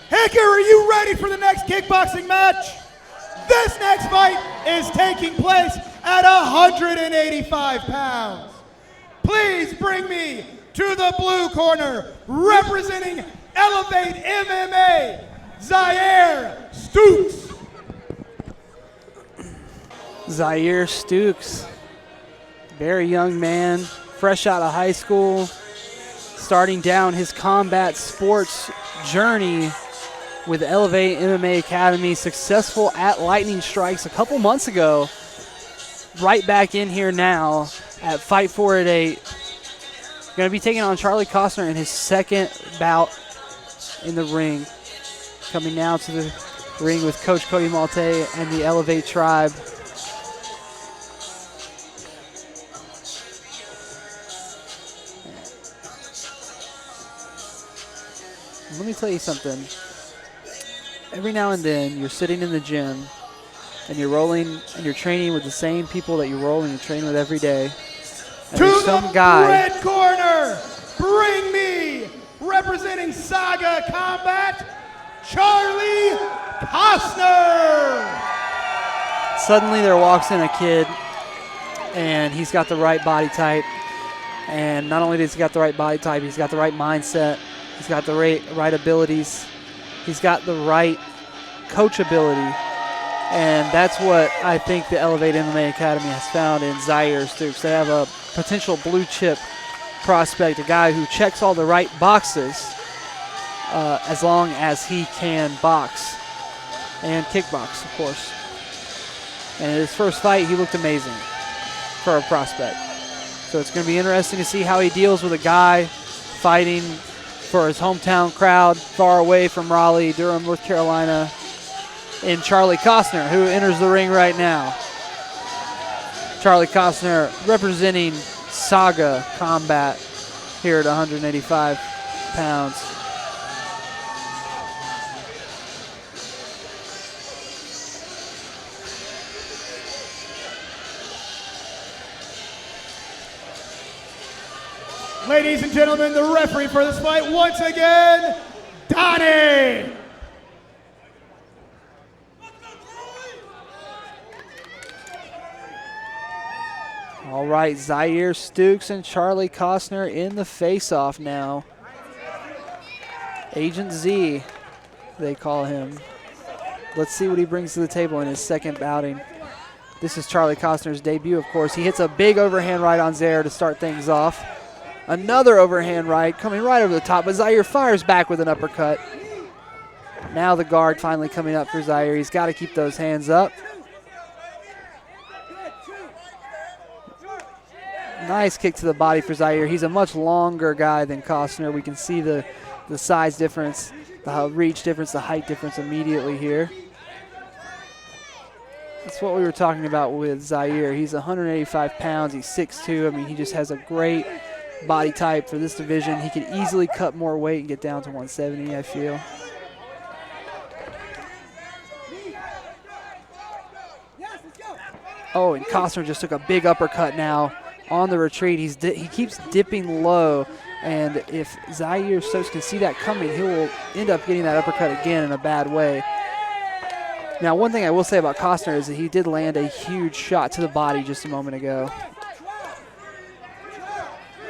Hicker, are you ready for the next kickboxing match? This next fight is taking place at 185 pounds. Please bring me to the blue corner, representing Elevate MMA, Zaire Stukes. Zaire Stukes, very young man, fresh out of high school, starting down his combat sports journey with Elevate MMA Academy, successful at Lightning Strikes a couple months ago. Right back in here now at Fight For It VIII. Going to be taking on Charley Costner in his second bout in the ring. Coming now to the ring with Coach Cody Malte and the Elevate Tribe. Let me tell you something. Every now and then you're sitting in the gym and you're rolling and you're training with the same people that you're rolling and training with every day. And to some the guy, red corner, bring me, representing Saga Combat, Charley Costner. Suddenly there walks in a kid and he's got the right body type. And not only does he got the right body type, he's got the right mindset. He's got the right abilities. He's got the right coachability. And that's what I think the Elevate MMA Academy has found in Zaire Stukes. They have a potential blue chip prospect, a guy who checks all the right boxes as long as he can box and kickbox, of course. And in his first fight, he looked amazing for a prospect. So it's going to be interesting to see how he deals with a guy fighting for his hometown crowd, far away from Raleigh, Durham, North Carolina, in Charley Costner, who enters the ring right now. Charley Costner representing Saga Combat here at 185 pounds. Ladies and gentlemen, the referee for this fight, once again, Donnie. All right, Zaire Stukes and Charley Costner in the face-off now. Agent Z, they call him. Let's see what he brings to the table in his second bouting. This is Charley Costner's debut, of course. He hits a big overhand right on Zaire to start things off. Another overhand right coming right over the top, but Zaire fires back with an uppercut. Now the guard finally coming up for Zaire. He's got to keep those hands up. Nice kick to the body for Zaire. He's a much longer guy than Costner. We can see the size difference, the reach difference, the height difference immediately here. That's what we were talking about with Zaire. He's 185 pounds. He's 6'2". I mean, he just has a great body type for this division. He could easily cut more weight and get down to 170, I feel. Oh, and Costner just took a big uppercut now on the retreat. He keeps dipping low, and if Zaire Stukes can see that coming, he will end up getting that uppercut again in a bad way. Now, one thing I will say about Costner is that he did land a huge shot to the body just a moment ago.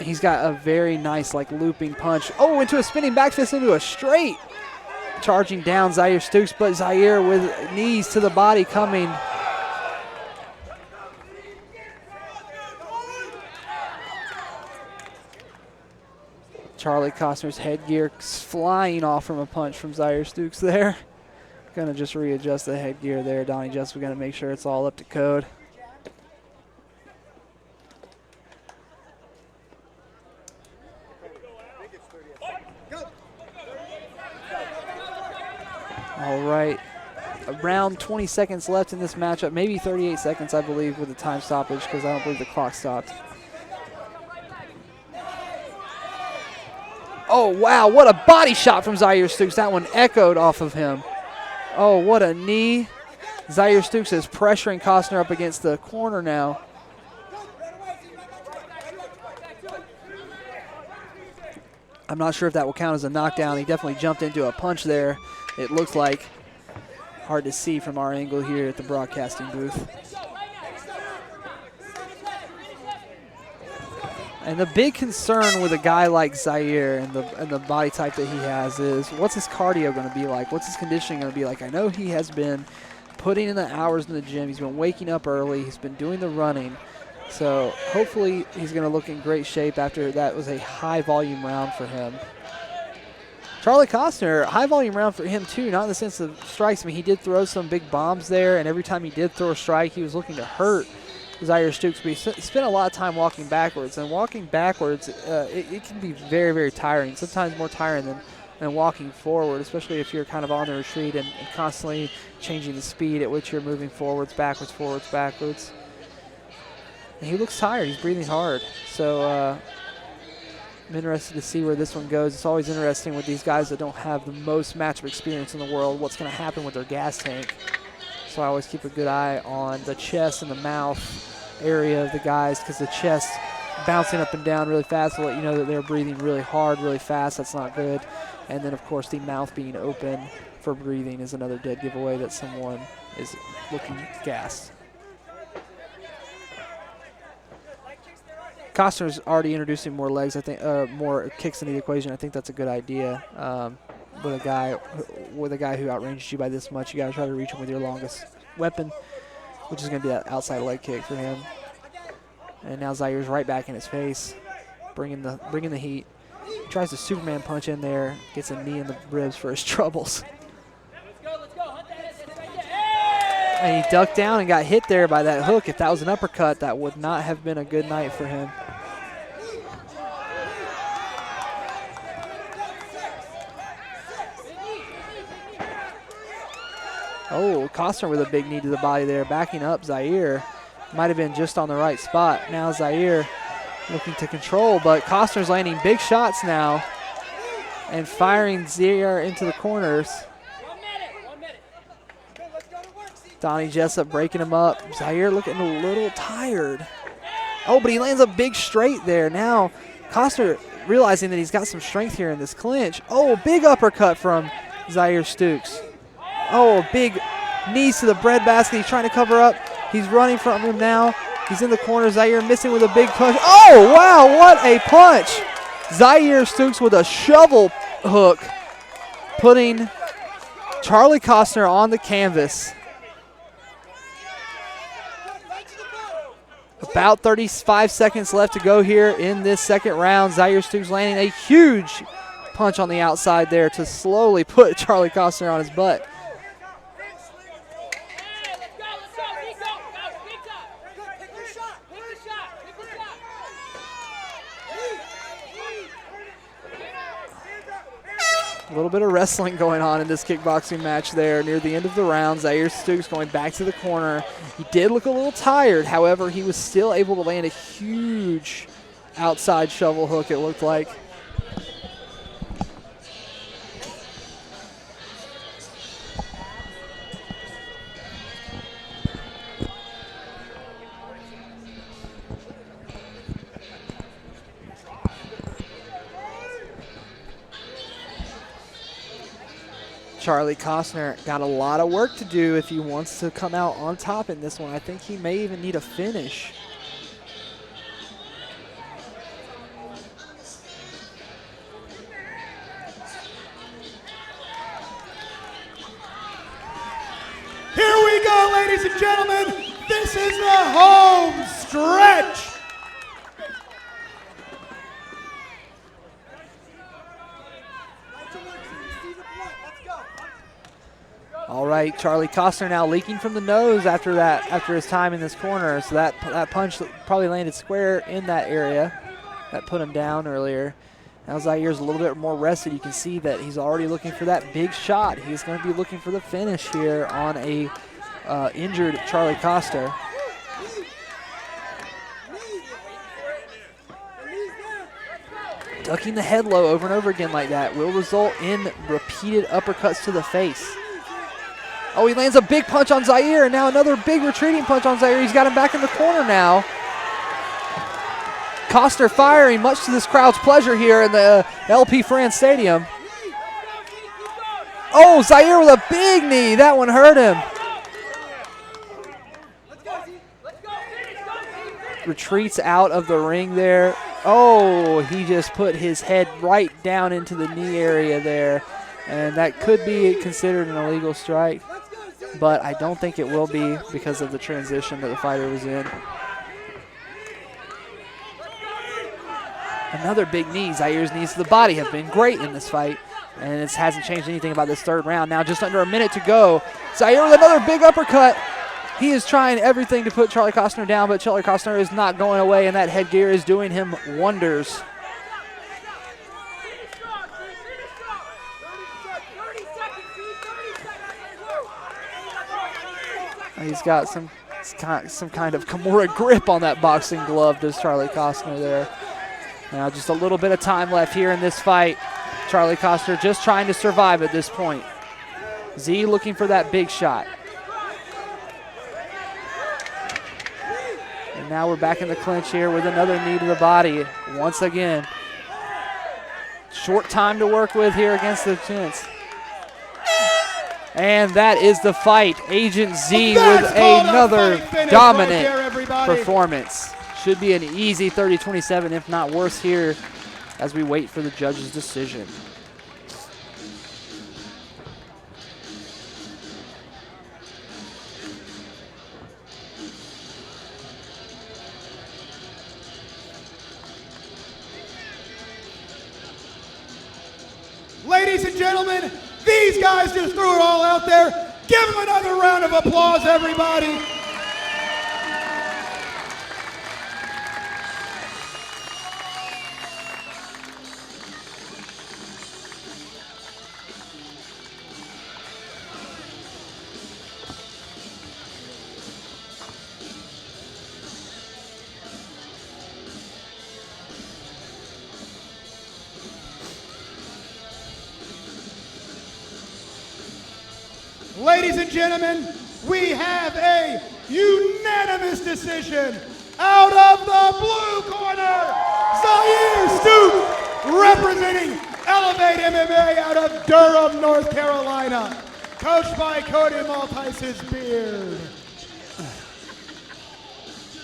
He's got a very nice, like, looping punch. Oh, into a spinning back fist into a straight. Charging down Zaire Stukes, but Zaire with knees to the body coming. Charley Costner's headgear flying off from a punch from Zaire Stukes there. Gonna just readjust the headgear there, Donnie. Just we're gonna make sure it's all up to code. All right, around 20 seconds left in this matchup, maybe 38 seconds, I believe, with the time stoppage, because I don't believe the clock stopped. Oh, wow, what a body shot from Zaire Stukes. That one echoed off of him. Oh, what a knee. Zaire Stukes is pressuring Costner up against the corner now. I'm not sure if that will count as a knockdown. He definitely jumped into a punch there, it looks like. Hard to see from our angle here at the broadcasting booth. And the big concern with a guy like Zaire and the body type that he has is, what's his cardio going to be like? What's his conditioning going to be like? I know he has been putting in the hours in the gym. He's been waking up early. He's been doing the running. So hopefully he's going to look in great shape after that was a high-volume round for him. Charley Costner, high-volume round for him too, not in the sense of strikes. I mean, he did throw some big bombs there, and every time he did throw a strike, he was looking to hurt Zaire Stukes, but he spent a lot of time walking backwards, and walking backwards, it can be very, very tiring, sometimes more tiring than walking forward, especially if you're kind of on the retreat and constantly changing the speed at which you're moving forwards, backwards. And he looks tired. He's breathing hard. So I'm interested to see where this one goes. It's always interesting with these guys that don't have the most matchup experience in the world, what's going to happen with their gas tank. So I always keep a good eye on the chest and the mouth area of the guys, because the chest bouncing up and down really fast will let you know that they're breathing really hard, really fast. That's not good. And then, of course, the mouth being open for breathing is another dead giveaway that someone is looking gassed. Costner's already introducing more legs, I think, more kicks into the equation. I think that's a good idea. With a guy who outranged you by this much, you got to try to reach him with your longest weapon, which is going to be that outside leg kick for him. And now Zaire's right back in his face, bringing the heat. He tries to Superman punch in there, gets a knee in the ribs for his troubles. And he ducked down and got hit there by that hook. If that was an uppercut, that would not have been a good night for him. Oh, Costner with a big knee to the body there, backing up Zaire. Might have been just on the right spot. Now Zaire looking to control, but Costner's landing big shots now and firing Zaire into the corners. Donnie Jessup breaking him up. Zaire looking a little tired. Oh, but he lands a big straight there. Now Costner realizing that he's got some strength here in this clinch. Oh, big uppercut from Zaire Stukes. Oh, big knees to the breadbasket. He's trying to cover up. He's running from him now. He's in the corner. Zaire missing with a big punch. Oh, wow, what a punch. Zaire Stukes with a shovel hook, putting Charley Costner on the canvas. About 35 seconds left to go here in this second round. Zaire Stukes landing a huge punch on the outside there to slowly put Charley Costner on his butt. A little bit of wrestling going on in this kickboxing match there near the end of the round. Zaire Stukes going back to the corner. He did look a little tired. However, he was still able to land a huge outside shovel hook, it looked like. Charley Costner got a lot of work to do if he wants to come out on top in this one. I think he may even need a finish. Here we go, ladies and gentlemen. This is the home stretch. All right, Charley Costner now leaking from the nose after his time in this corner. So that punch probably landed square in that area that put him down earlier. Now Zaire's a little bit more rested. You can see that he's already looking for that big shot. He's going to be looking for the finish here on a injured Charley Costner. Ducking the head low over and over again like that will result in repeated uppercuts to the face. Oh, he lands a big punch on Zaire, and now another big retreating punch on Zaire. He's got him back in the corner now. Costner firing, much to this crowd's pleasure here in the LP France Stadium. Oh, Zaire with a big knee. That one hurt him. Retreats out of the ring there. Oh, he just put his head right down into the knee area there. And that could be considered an illegal strike. But I don't think it will be because of the transition that the fighter was in. Another big knee. Zaire's knees to the body have been great in this fight. And it hasn't changed anything about this third round. Now just under a minute to go. Zaire with another big uppercut. He is trying everything to put Charley Costner down, but Charley Costner is not going away, and that headgear is doing him wonders. He's got some kind of Kimura grip on that boxing glove, does Charley Costner there. Now just a little bit of time left here in this fight. Charley Costner just trying to survive at this point. Z looking for that big shot. And now we're back in the clinch here with another knee to the body. Once again, short time to work with here against the Gents. And that is the fight. Agent Z with another dominant performance. Should be an easy 30-27, if not worse here, as we wait for the judge's decision. Ladies and gentlemen, these guys just threw it all out there. Give them another round of applause, everybody. Ladies and gentlemen, we have a unanimous decision out of the blue corner. Zaire Stukes, representing Elevate MMA out of Durham, North Carolina. Coached by Cody Maltese Beard.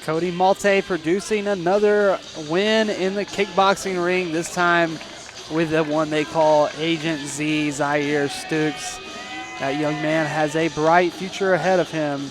Cody Malte producing another win in the kickboxing ring, this time with the one they call Agent Z, Zaire Stukes. That young man has a bright future ahead of him.